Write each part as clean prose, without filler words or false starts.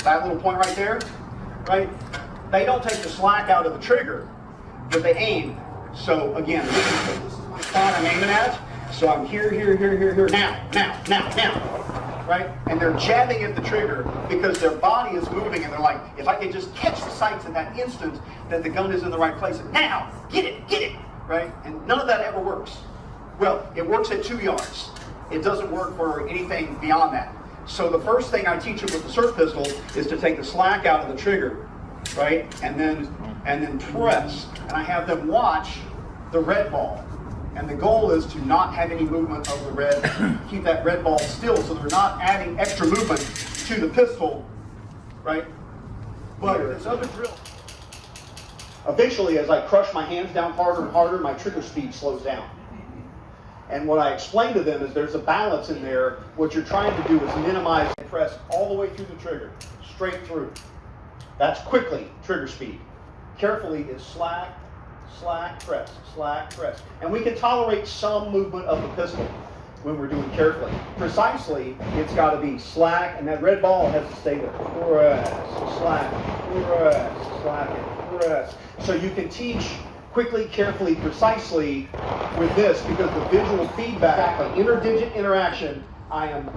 that little point right there, right? They don't take the slack out of the trigger, but they aim. So again, this is my spot I'm aiming at. So I'm here, now, right? And they're jabbing at the trigger because their body is moving, and they're like, if I could just catch the sights in that instant that the gun is in the right place, now, get it, right? And none of that ever works. Well, it works at 2 yards. It doesn't work for anything beyond that. So the first thing I teach them with the SIRT pistol is to take the slack out of the trigger, right? And then press. And I have them watch the red ball. And the goal is to not have any movement of the red, keep that red ball still so they're not adding extra movement to the pistol, right? But this other drill, eventually as I crush my hands down harder and harder, my trigger speed slows down. And what I explain to them is there's a balance in there. What you're trying to do is minimize and press all the way through the trigger, straight through. That's quickly, trigger speed. Carefully is slack, press, slack, press. And we can tolerate some movement of the pistol when we're doing carefully. Precisely, it's got to be slack, and that red ball has to stay there. Press, slack, press. So you can teach quickly, carefully, precisely with this because the visual feedback, like interdigit interaction, I am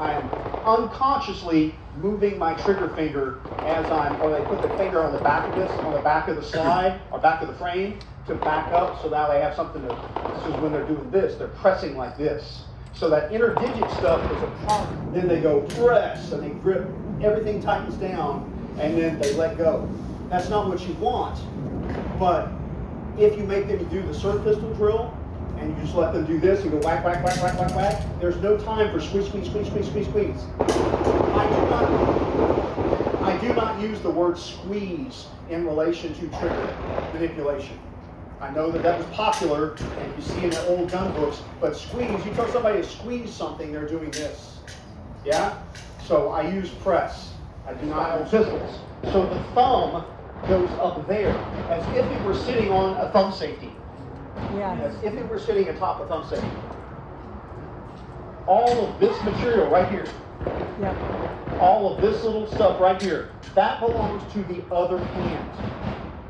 unconsciously moving my trigger finger as or they put the finger on the back of this, on the back of the slide, or back of the frame, to back up, so now they have something to, this is when they're doing this, they're pressing like this. So that interdigit stuff is a problem. Then they go press, and they grip, everything tightens down, and then they let go. That's not what you want, but if you make them do the SIRT pistol drill, and you just let them do this and go whack, whack, whack, whack, whack, whack, there's no time for squeeze. I do not use the word squeeze in relation to trigger manipulation. I know that was popular, and you see in the old gun books, but squeeze, you tell somebody to squeeze something, they're doing this. Yeah? So I use press. I do not use pistols. So the thumb goes up there, as if it were sitting on a thumb safety. Yeah. As if it were sitting atop a thumb safety. All of this material right here, all of this little stuff right here, that belongs to the other hand.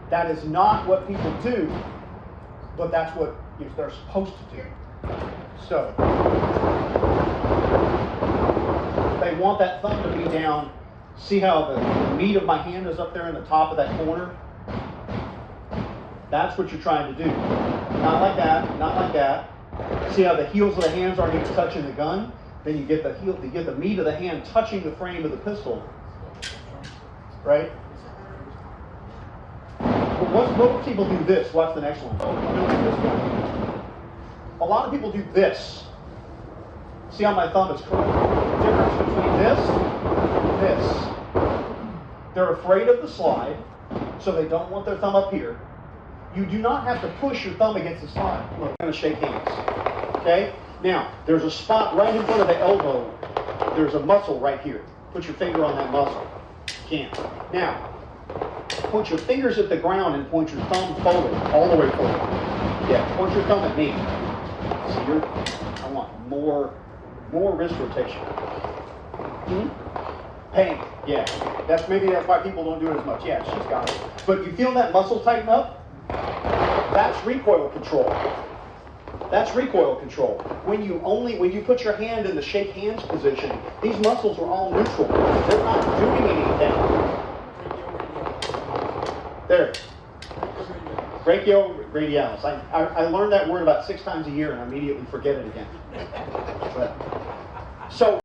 That is not what people do, but that's what they're supposed to do. So, they want that thumb to be down. See how the meat of my hand is up there in the top of that corner? That's what you're trying to do. Not like that, not like that. See how the heels of the hands aren't even touching the gun? Then you get the meat of the hand touching the frame of the pistol. Right? Most people do this. Watch the next one. A lot of people do this. See how my thumb is curved? The difference between this and this. They're afraid of the slide, so they don't want their thumb up here. You do not have to push your thumb against the slide. Look, I'm going to shake hands. Okay? Now, there's a spot right in front of the elbow. There's a muscle right here. Put your finger on that muscle. You can't. Now, point your fingers at the ground and point your thumb forward, all the way forward. Yeah, point your thumb at me. See, I want more wrist rotation. Pain, yeah. That's why people don't do it as much. Yeah, she's got it. But you feel that muscle tighten up? That's recoil control. That's recoil control. When you put your hand in the shake hands position, these muscles are all neutral. They're not doing anything. There. Brachioradialis. I learned that word about 6 times a year and I immediately forget it again. So